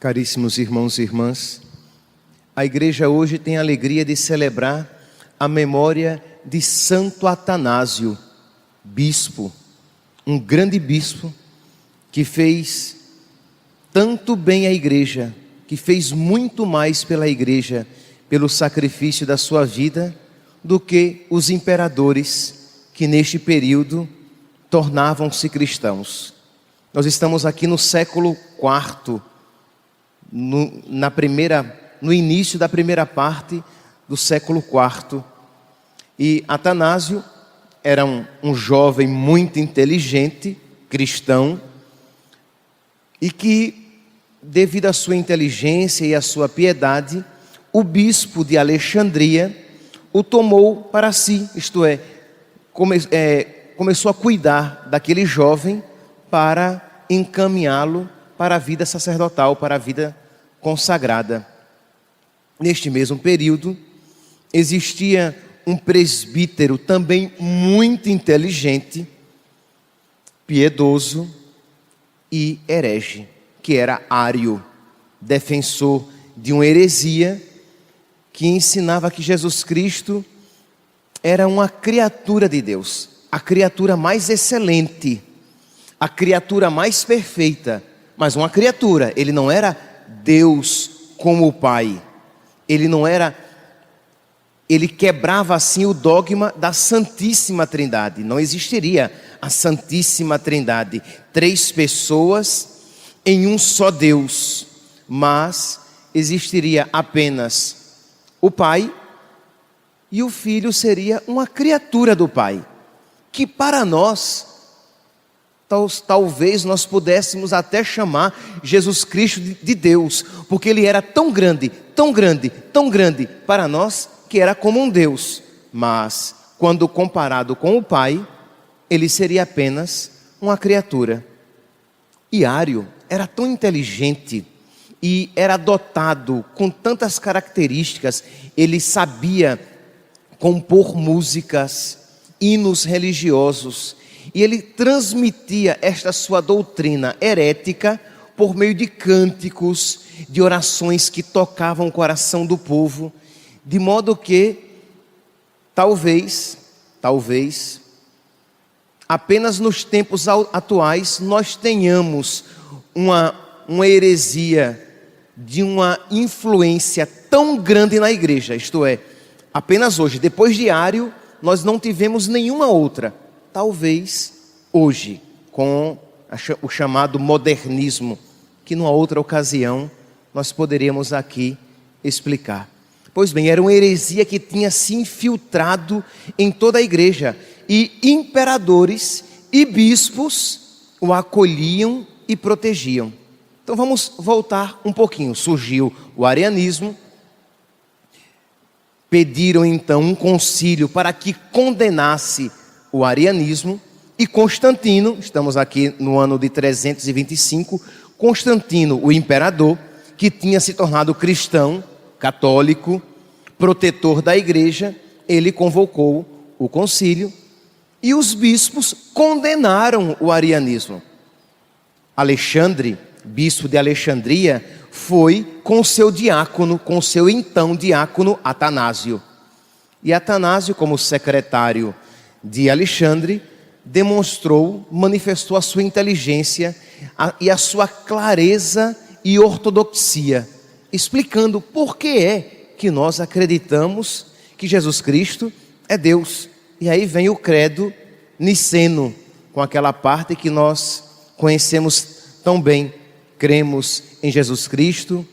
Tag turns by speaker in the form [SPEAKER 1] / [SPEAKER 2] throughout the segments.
[SPEAKER 1] Caríssimos irmãos e irmãs, a igreja hoje tem a alegria de celebrar a memória de Santo Atanásio, bispo, um grande bispo que fez tanto bem à igreja, que fez muito mais pela igreja, pelo sacrifício da sua vida, do que os imperadores que neste período tornavam-se cristãos. Nós estamos aqui no século IV, no início da primeira parte do século IV. E Atanásio era um jovem muito inteligente, cristão, e que, devido à sua inteligência e à sua piedade, o bispo de Alexandria o tomou para si, isto é, começou a cuidar daquele jovem para encaminhá-lo para a vida sacerdotal, para a vida consagrada. Neste mesmo período, existia um presbítero também muito inteligente, piedoso e herege, que era Ário, defensor de uma heresia que ensinava que Jesus Cristo era uma criatura de Deus, a criatura mais excelente, a criatura mais perfeita, mas uma criatura. Ele não era Deus como o Pai, ele quebrava assim o dogma da Santíssima Trindade. Não existiria a Santíssima Trindade, 3 pessoas em um só Deus, mas existiria apenas o Pai, e o Filho seria uma criatura do Pai, que para nós, talvez nós pudéssemos até chamar Jesus Cristo de Deus, porque Ele era tão grande, tão grande, tão grande para nós, que era como um Deus. Mas, quando comparado com o Pai, Ele seria apenas uma criatura. E Ário era tão inteligente e era dotado com tantas características. Ele sabia compor músicas, hinos religiosos, e ele transmitia esta sua doutrina herética por meio de cânticos, de orações que tocavam o coração do povo, de modo que talvez apenas nos tempos atuais nós tenhamos uma heresia de uma influência tão grande na igreja. Isto é, apenas hoje, depois de Ário, nós não tivemos nenhuma outra. Talvez hoje, com o chamado modernismo, que numa outra ocasião nós poderíamos aqui explicar. Pois bem, era uma heresia que tinha se infiltrado em toda a igreja, e imperadores e bispos o acolhiam e protegiam. Então vamos voltar um pouquinho. Surgiu o arianismo, pediram então um concílio para que condenasse o arianismo, e Constantino, estamos aqui no ano de 325, Constantino, o imperador, que tinha se tornado cristão, católico, protetor da igreja, ele convocou o concílio, e os bispos condenaram o arianismo. Alexandre, bispo de Alexandria, foi com seu diácono, com seu então diácono Atanásio. E Atanásio, como secretário de Alexandre, manifestou a sua inteligência e a sua clareza e ortodoxia, explicando por que é que nós acreditamos que Jesus Cristo é Deus. E aí vem o credo niceno, com aquela parte que nós conhecemos tão bem. Cremos em Jesus Cristo,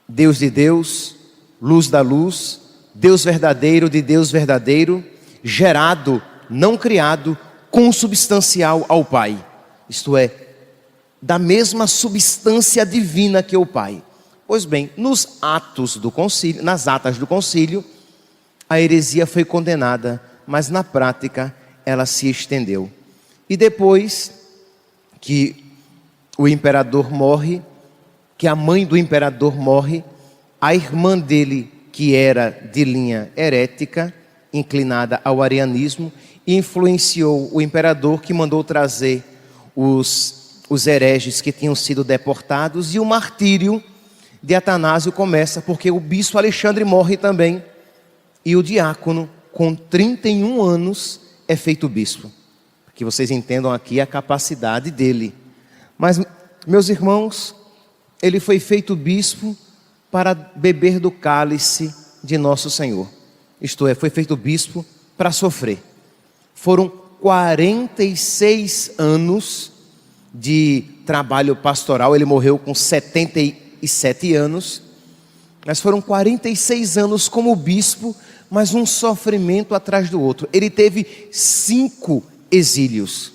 [SPEAKER 1] Deus de Deus, luz da luz, Deus verdadeiro de Deus verdadeiro, gerado, não criado, consubstancial ao Pai. Isto é, da mesma substância divina que o Pai. Pois bem, nas atas do concílio, a heresia foi condenada, mas na prática ela se estendeu. E depois que o imperador morre, que a mãe do imperador morre, a irmã dele, que era de linha herética, inclinada ao arianismo, influenciou o imperador, que mandou trazer os os hereges que tinham sido deportados, e o martírio de Atanásio começa, porque o bispo Alexandre morre também, e o diácono, com 31 anos, é feito bispo. Que vocês entendam aqui a capacidade dele. Mas, meus irmãos, ele foi feito bispo para beber do cálice de nosso Senhor. Isto é, foi feito bispo para sofrer. Foram 46 anos de trabalho pastoral. Ele morreu com 77 anos. Mas foram 46 anos como bispo, mas um sofrimento atrás do outro. Ele teve 5 exílios.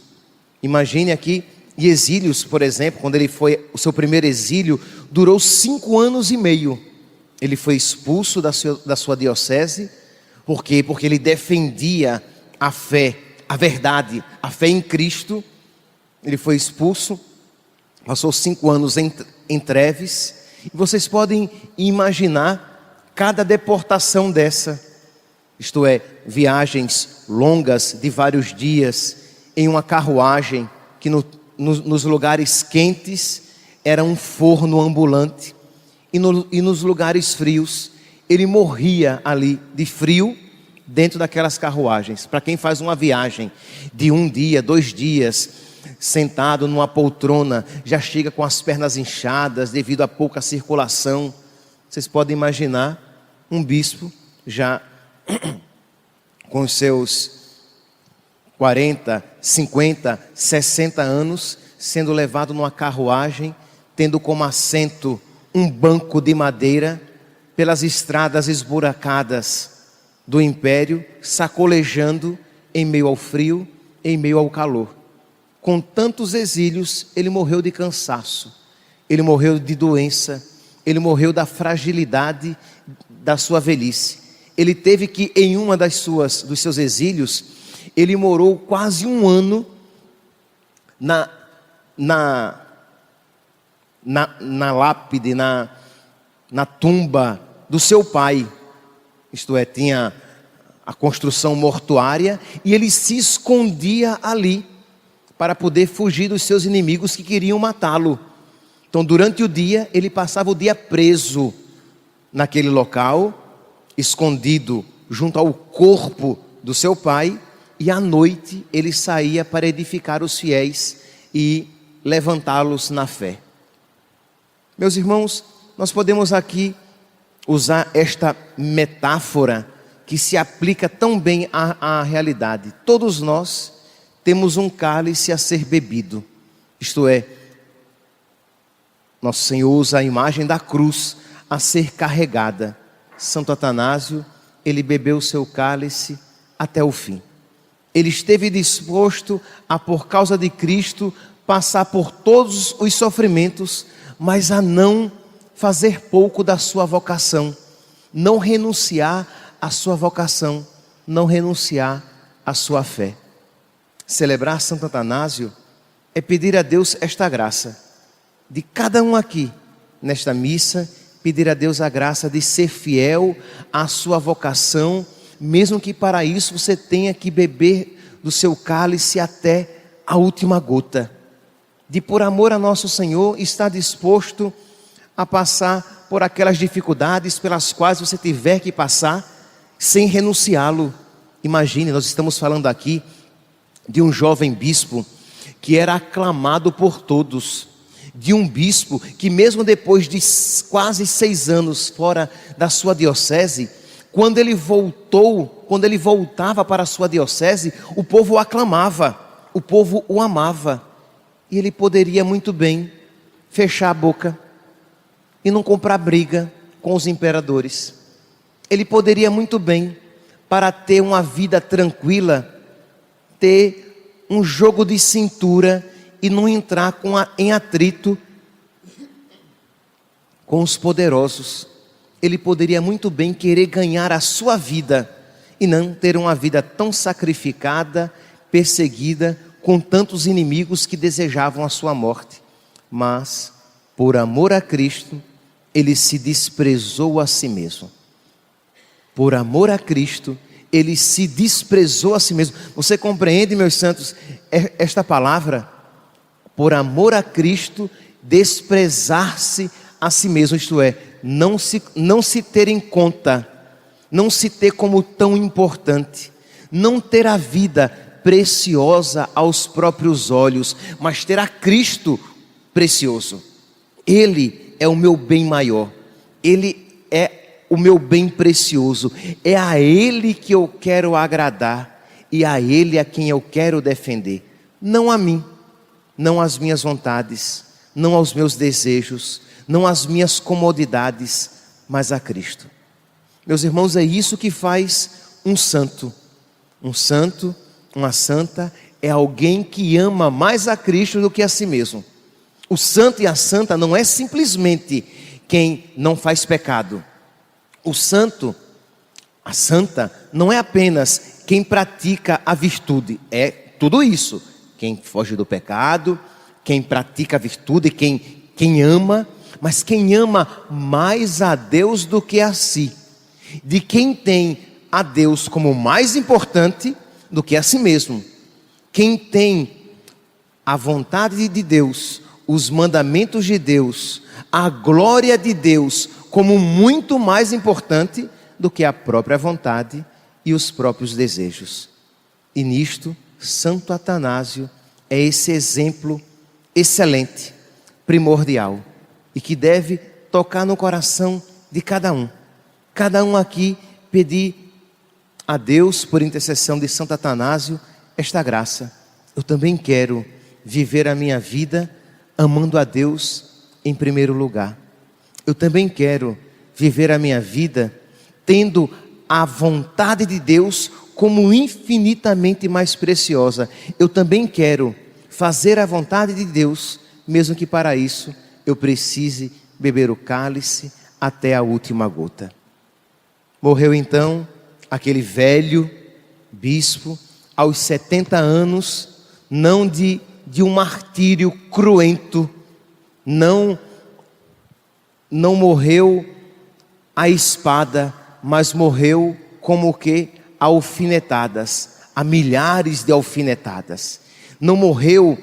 [SPEAKER 1] Imagine aqui, e exílios, por exemplo, quando ele foi, o seu primeiro exílio durou 5 anos e meio. Ele foi expulso da sua diocese. Por quê? Porque ele defendia a fé, a verdade, a fé em Cristo. Ele foi expulso, passou 5 anos em treves. E vocês podem imaginar cada deportação dessa. Isto é, viagens longas de vários dias em uma carruagem que nos lugares quentes era um forno ambulante, e nos lugares frios ele morria ali de frio dentro daquelas carruagens. Para quem faz uma viagem de 1 dia, 2 dias, sentado numa poltrona, já chega com as pernas inchadas devido a pouca circulação. Vocês podem imaginar um bispo já com os seus 40, 50, 60 anos, sendo levado numa carruagem, tendo como assento um banco de madeira, pelas estradas esburacadas do império, sacolejando em meio ao frio, em meio ao calor. Com tantos exílios, ele morreu de cansaço, ele morreu de doença, ele morreu da fragilidade da sua velhice. Ele teve que, em uma dos seus exílios, ele morou quase 1 ano na lápide, na tumba do seu pai. Isto é, tinha a construção mortuária, e ele se escondia ali para poder fugir dos seus inimigos que queriam matá-lo. Então, durante o dia, ele passava o dia preso naquele local, escondido junto ao corpo do seu pai, e à noite ele saía para edificar os fiéis e levantá-los na fé. Meus irmãos, nós podemos aqui usar esta metáfora que se aplica tão bem à realidade. Todos nós temos um cálice a ser bebido. Isto é, nosso Senhor usa a imagem da cruz a ser carregada. Santo Atanásio, ele bebeu o seu cálice até o fim. Ele esteve disposto a, por causa de Cristo, passar por todos os sofrimentos, mas a não fazer pouco da sua vocação, não renunciar à sua vocação, não renunciar à sua fé. Celebrar Santo Atanásio é pedir a Deus esta graça, de cada um aqui, nesta missa, pedir a Deus a graça de ser fiel à sua vocação, mesmo que para isso você tenha que beber do seu cálice até a última gota. De por amor a nosso Senhor, estar disposto a passar por aquelas dificuldades pelas quais você tiver que passar, sem renunciá-lo. Imagine, nós estamos falando aqui de um jovem bispo que era aclamado por todos, de um bispo que mesmo depois de quase 6 anos fora da sua diocese, quando ele voltava para a sua diocese, o povo o aclamava, o povo o amava, e ele poderia muito bem fechar a boca e não comprar briga com os imperadores. Ele poderia muito bem, para ter uma vida tranquila, ter um jogo de cintura e não entrar em atrito com os poderosos. Ele poderia muito bem querer ganhar a sua vida e não ter uma vida tão sacrificada, perseguida, com tantos inimigos que desejavam a sua morte. Mas, por amor a Cristo, ele se desprezou a si mesmo. Por amor a Cristo, ele se desprezou a si mesmo. Você compreende, meus santos, esta palavra? por amor a Cristo, desprezar-se a si mesmo, isto é, não se ter em conta, não se ter como tão importante, não ter a vida preciosa aos próprios olhos, mas ter a Cristo precioso. Ele é o meu bem maior, Ele é o meu bem precioso, é a Ele que eu quero agradar e a Ele a quem eu quero defender, não a mim, não às minhas vontades, não aos meus desejos, não às minhas comodidades, mas a Cristo. Meus irmãos, é isso que faz um santo. Um santo, uma santa, é alguém que ama mais a Cristo do que a si mesmo. O santo e a santa não é simplesmente quem não faz pecado. O santo, a santa, não é apenas quem pratica a virtude. É tudo isso. Quem foge do pecado, quem pratica a virtude, quem ama, mas quem ama mais a Deus do que a si. De quem tem a Deus como mais importante do que a si mesmo. Quem tem a vontade de Deus, os mandamentos de Deus, a glória de Deus como muito mais importante do que a própria vontade e os próprios desejos. E nisto, Santo Atanásio é esse exemplo excelente, primordial, e que deve tocar no coração de cada um. Cada um aqui pedir a Deus, por intercessão de Santo Atanásio, esta graça. Eu também quero viver a minha vida amando a Deus em primeiro lugar. Eu também quero viver a minha vida tendo a vontade de Deus como infinitamente mais preciosa. Eu também quero fazer a vontade de Deus, mesmo que para isso eu precise beber o cálice até a última gota. Morreu então aquele velho bispo aos 70 anos, não de um martírio cruento, não morreu à espada, mas morreu como que a alfinetadas, a milhares de alfinetadas. Não morreu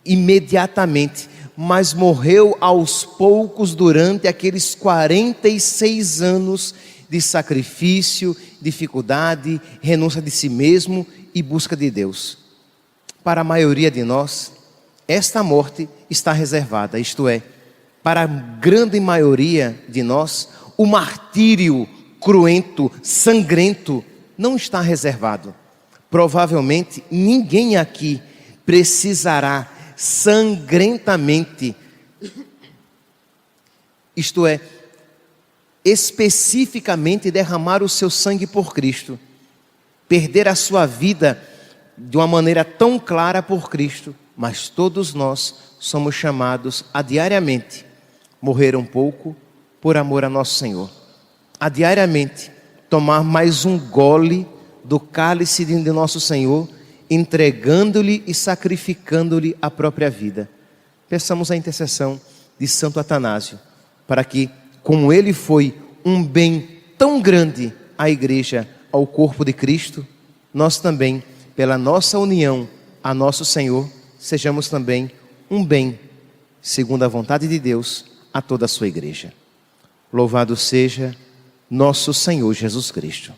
[SPEAKER 1] imediatamente, mas morreu aos poucos durante aqueles 46 anos de sacrifício, dificuldade, renúncia de si mesmo e busca de Deus. Para a maioria de nós, esta morte está reservada, isto é, para a grande maioria de nós, o martírio cruento, sangrento, não está reservado. Provavelmente ninguém aqui precisará sangrentamente, isto é, especificamente derramar o seu sangue por Cristo, perder a sua vida de uma maneira tão clara por Cristo, mas todos nós somos chamados a diariamente morrer um pouco por amor a nosso Senhor, a diariamente tomar mais um gole do cálice de nosso Senhor, entregando-lhe e sacrificando-lhe a própria vida. Peçamos a intercessão de Santo Atanásio, para que, como ele foi um bem tão grande à igreja, ao corpo de Cristo, nós também, pela nossa união a nosso Senhor, sejamos também um bem, segundo a vontade de Deus, a toda a sua igreja. Louvado seja nosso Senhor Jesus Cristo.